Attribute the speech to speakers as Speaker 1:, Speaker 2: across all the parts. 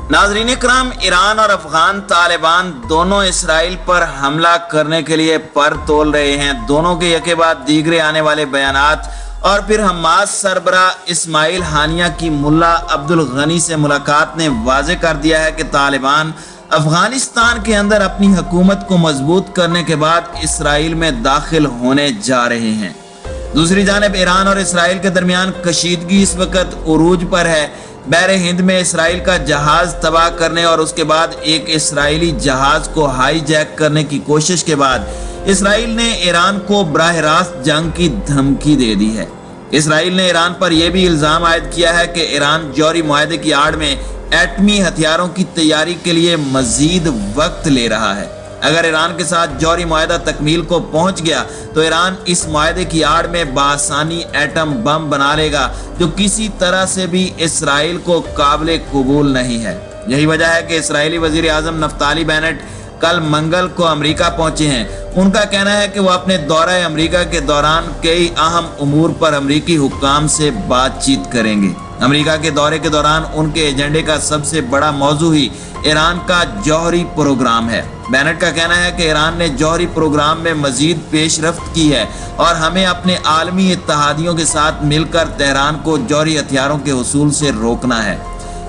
Speaker 1: नाज़रीन इकराम, ईरान और अफगान तालिबान दोनों इसराइल पर हमला करने के लिए पर तोल रहे हैं। दोनों के यके बाद दीगरे आने वाले बयानात और फिर हमास सरबरा इस्माइल हानिया की मुल्ला अब्दुल गनी से मुलाकात ने वाज़े कर दिया है कि तालिबान अफगानिस्तान के अंदर अपनी हुकूमत को मजबूत करने के बाद इसराइल में दाखिल होने जा रहे हैं। दूसरी जानिब ईरान और इसराइल के दरमियान कशीदगी इस वक्त उरूज पर है। बहरे हिंद में इसराइल का जहाज तबाह करने और उसके बाद एक इसराइली जहाज को हाईजैक करने की कोशिश के बाद इसराइल ने ईरान को बराह रास्त जंग की धमकी दे दी है। इसराइल ने ईरान पर यह भी इल्जाम आयद किया है कि ईरान जौहरी मुआहदे की आड़ में एटमी हथियारों की तैयारी के लिए मजीद वक्त ले रहा है। अगर ईरान के साथ जौहरी मुआहदा तकमील को पहुंच गया तो ईरान इस मुआहदे की आड़ में बासानी एटम बम बना लेगा, जो किसी तरह से भी इसराइल को काबिल कबूल नहीं है। यही वजह है कि इसराइली वजीर आजम नफ्ताली बेनेट कल मंगल को अमेरिका पहुंचे हैं। उनका कहना है कि वो अपने दौरे अमेरिका के दौरान कई अहम उमूर पर अमेरिकी हुक्काम से बातचीत करेंगे। अमेरिका के दौरे के दौरान उनके एजेंडे का सबसे बड़ा मौजू ही ईरान का जौहरी प्रोग्राम है। बेनेट का कहना है कि ईरान ने जौहरी प्रोग्राम में मजीद पेशरफ्त की है और हमें अपने आलमी इत्तेहादियों के साथ मिलकर तेहरान को जौहरी हथियारों के हुसूल से रोकना है।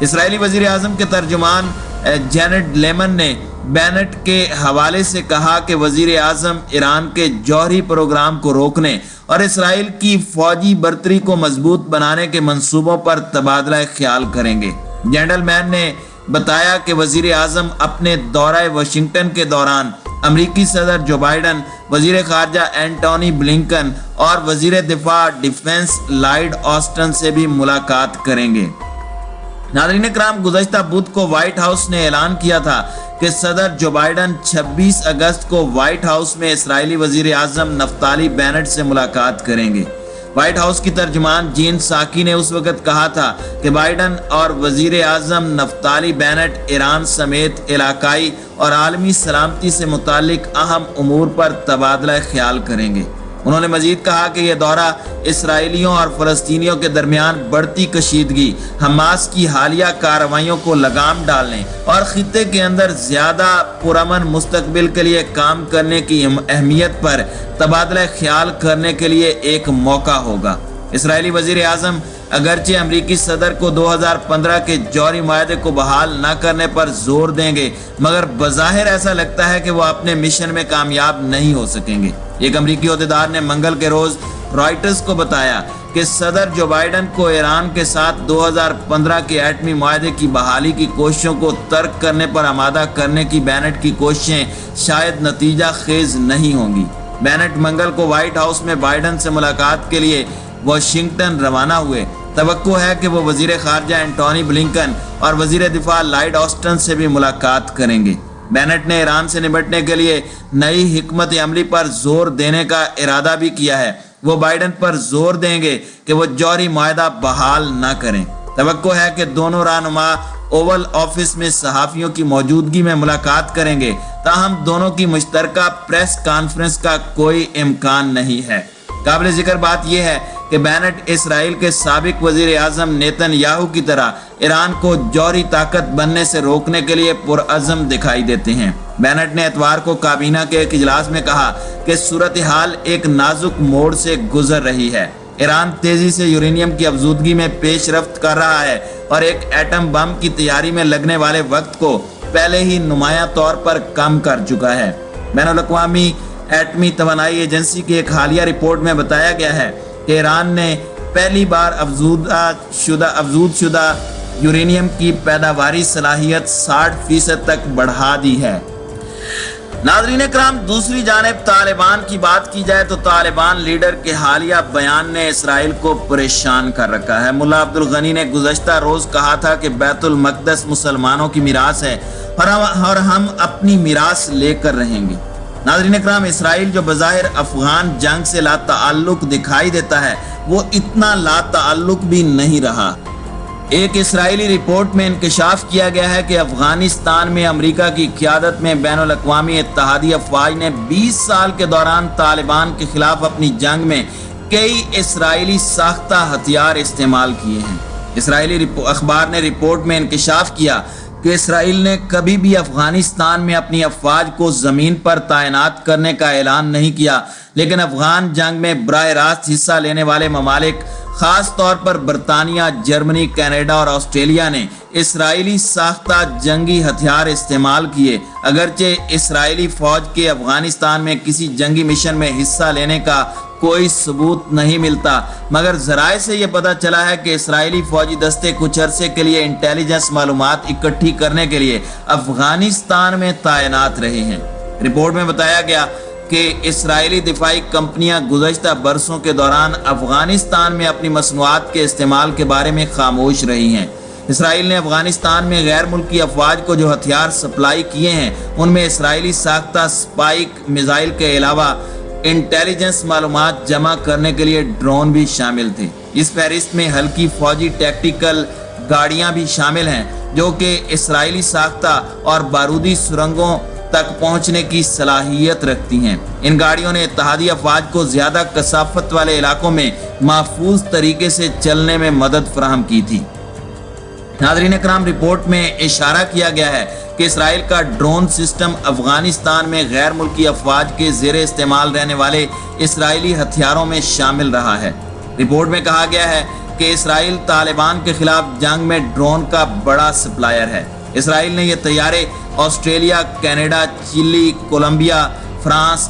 Speaker 1: इसराइली वजीर आजम के तर्जुमान जेनेट लेमन ने बेनेट के हवाले से कहा कि वजीर आजम ईरान के जौहरी प्रोग्राम को रोकने और इसराइल की फौजी बर्तरी को मजबूत बनाने के मंसूबों पर तबादला ख्याल करेंगे। जेंटलमैन ने बताया कि वजीर आजम अपने दौरा वाशिंगटन के दौरान अमरीकी सदर जो बाइडन, वजीर खारजा एंटोनी ब्लिंकन और वजीर दिफा डिफेंस लॉयड ऑस्टिन से भी मुलाकात करेंगे। नाज़रीन इकराम, गुज़श्ता बुध को व्हाइट हाउस ने ऐलान किया था कि सदर जो बाइडन 26 अगस्त को व्हाइट हाउस में इसराइली वजीर आजम नफ्ताली बेनेट से मुलाकात करेंगे। व्हाइट हाउस की तर्जुमान जीन साकी ने उस वक्त कहा था कि बाइडन और वजीर आजम नफ्ताली बेनेट ईरान समेत इलाकाई और आलमी सलामती से मुतालिक अहम उमूर पर तबादला ख्याल करेंगे। उन्होंने मजीद कहा कि यह दौरा इसराइलियों और फलस्तीनियों के दरमियान बढ़ती कशीदगी, हमास की हालिया कार्रवाइयों को लगाम डालने और खित्ते के अंदर ज्यादा पुरअमन मुस्तकबिल के लिए काम करने की अहमियत पर तबादला ख्याल करने के लिए एक मौका होगा। इसराइली वजीर आजम अगरचे अमरीकी सदर को 2015 के जौहरी मुआहदे को बहाल न करने पर जोर देंगे, मगर बज़ाहिर ऐसा लगता है कि वो अपने मिशन में कामयाब नहीं हो सकेंगे। एक अमरीकी ओहदेदार ने मंगल के रोज रॉयटर्स को बताया कि सदर जो बाइडन को ईरान के साथ 2015 के एटमी मुआहदे की बहाली की कोशिशों को तर्क करने पर आमादा करने की बेनेट की कोशिशें शायद नतीजा खेज नहीं होंगी। बेनेट मंगल को व्हाइट हाउस में बाइडन से मुलाकात के लिए वाशिंगटन रवाना हुए। तवक्को है कि वो वजीर खारजा एंटोनी ब्लिंकन और वजीर दिफा लॉयड ऑस्टिन से भी मुलाकात करेंगे। बेनेट ने ईरान से निपटने के लिए नई हिकमत अमली पर जोर देने का इरादा भी किया है। वो बाइडन पर जोर देंगे कि वो जौहरी मुआहदा बहाल न करें। तवक्को है कि दोनों रहनुमा ओवल ऑफिस में सहाफियों की मौजूदगी में मुलाकात करेंगे, ताहम दोनों की मुश्तरका प्रेस कॉन्फ्रेंस का कोई इम्कान नहीं है। काबिल जिक्र बात यह है कि बेनेट इसराइल के साबिक वजीर आजम नेतन्याहू की तरह ईरान को जौहरी ताकत बनने से रोकने के लिए पुरअज़म दिखाई देते हैं। बेनेट ने इतवार को काबीना के एक इजलास में कहा कि सूरत हाल एक नाजुक मोड़ से गुजर रही है। ईरान तेजी से यूरेनियम की अफजूदगी में पेशरफ्त कर रहा है और एक एटम बम की तैयारी में लगने वाले वक्त को पहले ही नुमाया तौर पर कम कर चुका है। बैनुल-अक़वामी एटमी तवानाई एजेंसी की एक हालिया रिपोर्ट में बताया गया है कि ईरान ने पहली बार अफजूद शुदा यूरेनियम की पैदावारी सलाहियत 60% तक बढ़ा दी है। नाज़रीन इकराम, दूसरी जानिब तालिबान की बात की जाए तो तालिबान लीडर के हालिया बयान ने इसराइल को परेशान कर रखा है। मुल्ला अब्दुल गनी ने गुज़श्ता रोज कहा था कि बैतुल मक़दस मुसलमानों की मीरास है और हम अपनी मीरास लेकर रहेंगे। नाज़रीन इकराम, इसराइल जो बज़ाहिर अफगान जंग से लाताल्लुक दिखाई देता है, वो इतना लाताल्लुक भी नहीं रहा। एक इसराइली रिपोर्ट में इंकशाफ किया गया है कि अफगानिस्तान में अमेरिका की क़यादत में बैनुल अक़वामी इत्तेहादी अफ़वाज ने 20 साल के दौरान तालिबान के खिलाफ अपनी जंग में कई इसराइली साख्ता हथियार इस्तेमाल किए हैं। इसराइली अखबार ने रिपोर्ट में इंकशाफ किया کہ اسرائیل نے کبھی بھی افغانستان میں اپنی افواج کو زمین پر تعینات کرنے کا اعلان نہیں کیا، لیکن افغان جنگ میں براہ راست حصہ لینے والے ممالک خاص طور پر برطانیہ، جرمنی، کینیڈا اور آسٹریلیا نے اسرائیلی ساختہ جنگی ہتھیار استعمال کیے۔ اگرچہ اسرائیلی فوج کے افغانستان میں کسی جنگی مشن میں حصہ لینے کا کوئی ثبوت نہیں ملتا، مگر ذرائع سے یہ پتہ چلا ہے کہ اسرائیلی فوجی دستے کچھ عرصے کے لیے انٹیلیجنس معلومات اکٹھی کرنے کے لیے افغانستان میں تعینات رہے ہیں۔ رپورٹ میں بتایا گیا کہ اسرائیلی دفاعی کمپنیاں گزشتہ برسوں کے دوران افغانستان میں اپنی مصنوعات کے استعمال کے بارے میں خاموش رہی ہیں۔ اسرائیل نے افغانستان میں غیر ملکی افواج کو جو ہتھیار سپلائی کیے ہیں، ان میں اسرائیلی ساختہ سپائک میزائل کے علاوہ انٹیلیجنس معلومات جمع کرنے کے لیے ڈرون بھی شامل تھے۔ اس فہرست میں ہلکی فوجی ٹیکٹیکل گاڑیاں بھی شامل ہیں جو کہ اسرائیلی ساختہ اور بارودی سرنگوں تک پہنچنے کی صلاحیت رکھتی ہیں۔ ان گاڑیوں نے اتحادی افواج کو زیادہ کثافت والے علاقوں میں محفوظ طریقے سے چلنے میں مدد فراہم کی تھی۔ ناظرین اکرام، رپورٹ میں اشارہ کیا گیا ہے کہ اسرائیل کا ڈرون سسٹم افغانستان میں غیر ملکی افواج کے زیر استعمال رہنے والے اسرائیلی ہتھیاروں میں شامل رہا ہے۔ رپورٹ میں کہا گیا ہے کہ اسرائیل طالبان کے خلاف جنگ میں ڈرون کا بڑا سپلائر ہے۔ اسرائیل نے یہ طیارے Australia, Canada, Chile, Colombia, France,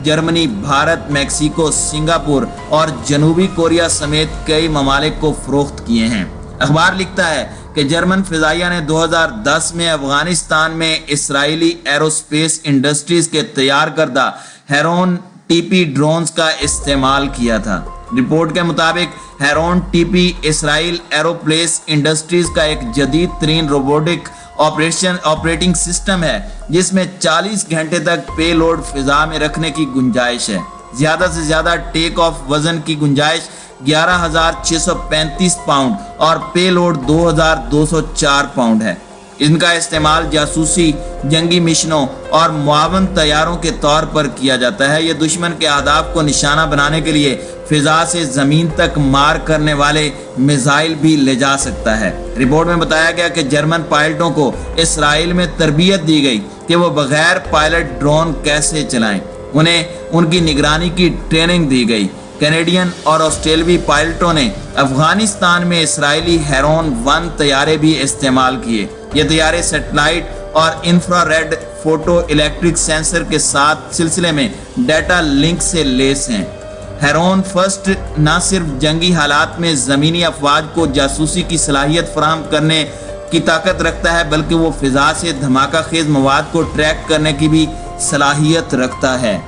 Speaker 1: Germany, Bharat, Mexico, Singapore اور جنوبی کوریا سمیت کئی ممالک کو فروخت کیے ہیں۔ اخبار لکھتا ہے کہ جرمن فضائیہ نے 2010 میں افغانستان میں اسرائیلی ایروسپیس انڈسٹریز کے تیار کردہ ہیرون ٹی پی ڈرونز کا استعمال کیا تھا۔ رپورٹ کے مطابق ہیرون ٹی پی اسرائیل ایروسپیس انڈسٹریز کا ایک جدید ترین روبوٹک آپریٹنگ سسٹم ہے جس میں 40 گھنٹے تک پے لوڈ فضا میں رکھنے کی گنجائش ہے۔ زیادہ سے زیادہ ٹیک آف وزن کی گنجائش 11,635 پاؤنڈ اور پے لوڈ 2,204 پاؤنڈ ہے۔ ان کا استعمال جاسوسی، جنگی مشنوں اور معاون طیاروں کے طور پر کیا جاتا ہے۔ یہ دشمن کے اہداف کو نشانہ بنانے کے لیے فضا سے زمین تک مار کرنے والے میزائل بھی لے جا سکتا ہے۔ رپورٹ میں بتایا گیا کہ جرمن پائلٹوں کو اسرائیل میں تربیت دی گئی کہ وہ بغیر پائلٹ ڈرون کیسے چلائیں۔ انہیں ان کی نگرانی کی ٹریننگ دی گئی۔ کینیڈین اور آسٹریلوی پائلٹوں نے افغانستان میں اسرائیلی ہیرون 1 طیارے بھی استعمال کیے۔ یہ طیارے سیٹلائٹ اور infrared photoelectric sensor کے ساتھ سلسلے میں ڈیٹا لنک سے لیس ہیں۔ ہیرون فرسٹ نہ صرف جنگی حالات میں زمینی افواج کو جاسوسی کی صلاحیت فراہم کرنے کی طاقت رکھتا ہے، بلکہ وہ فضا سے دھماکہ خیز مواد کو ٹریک کرنے کی بھی صلاحیت رکھتا ہے۔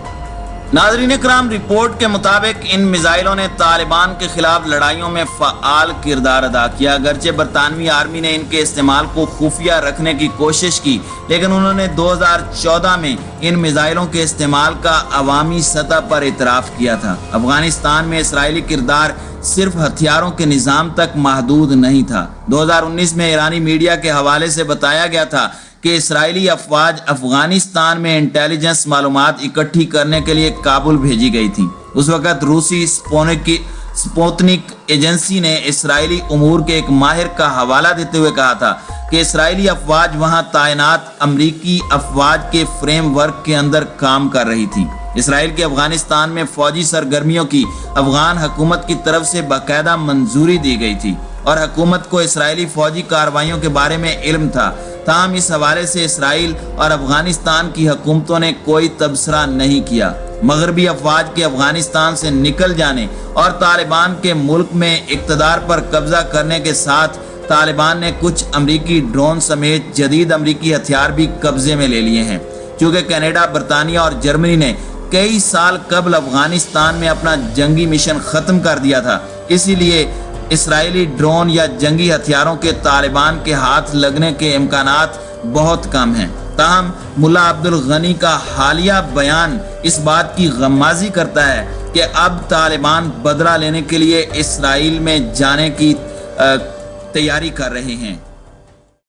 Speaker 1: ناظرین اکرام، رپورٹ کے مطابق ان میزائلوں نے طالبان کے خلاف لڑائیوں میں فعال کردار ادا کیا۔ اگرچہ برطانوی آرمی نے ان کے استعمال کو خفیہ رکھنے کی کوشش کی، لیکن انہوں نے 2014 میں ان میزائلوں کے استعمال کا عوامی سطح پر اعتراف کیا تھا۔ افغانستان میں اسرائیلی کردار صرف ہتھیاروں کے نظام تک محدود نہیں تھا۔ 2019 میں ایرانی میڈیا کے حوالے سے بتایا گیا تھا کہ اسرائیلی افواج افغانستان میں انٹیلیجنس معلومات اکٹھی کرنے کے لیے کابل بھیجی گئی تھی۔ اس وقت روسی سپوتنک ایجنسی نے اسرائیلی امور کے ایک ماہر کا حوالہ دیتے ہوئے کہا تھا کہ اسرائیلی افواج وہاں تعینات امریکی افواج کے فریم ورک کے اندر کام کر رہی تھی۔ اسرائیل کے افغانستان میں فوجی سرگرمیوں کی افغان حکومت کی طرف سے باقاعدہ منظوری دی گئی تھی اور حکومت کو اسرائیلی فوجی کارروائیوں کے بارے میں علم تھا۔ تاہم اس حوالے سے اسرائیل اور افغانستان کی حکومتوں نے کوئی تبصرہ نہیں کیا۔ مغربی افواج کے افغانستان سے نکل جانے اور طالبان کے ملک میں اقتدار پر قبضہ کرنے کے ساتھ طالبان نے کچھ امریکی ڈرون سمیت جدید امریکی ہتھیار بھی قبضے میں لے لیے ہیں۔ چونکہ کینیڈا، برطانیہ اور جرمنی نے کئی سال قبل افغانستان میں اپنا جنگی مشن ختم کر دیا تھا، اسی لیے اسرائیلی ڈرون یا جنگی ہتھیاروں کے طالبان کے ہاتھ لگنے کے امکانات بہت کم ہیں۔ تاہم ملا عبدالغنی کا حالیہ بیان اس بات کی غمازی کرتا ہے کہ اب طالبان بدلہ لینے کے لیے اسرائیل میں جانے کی تیاری کر رہے ہیں۔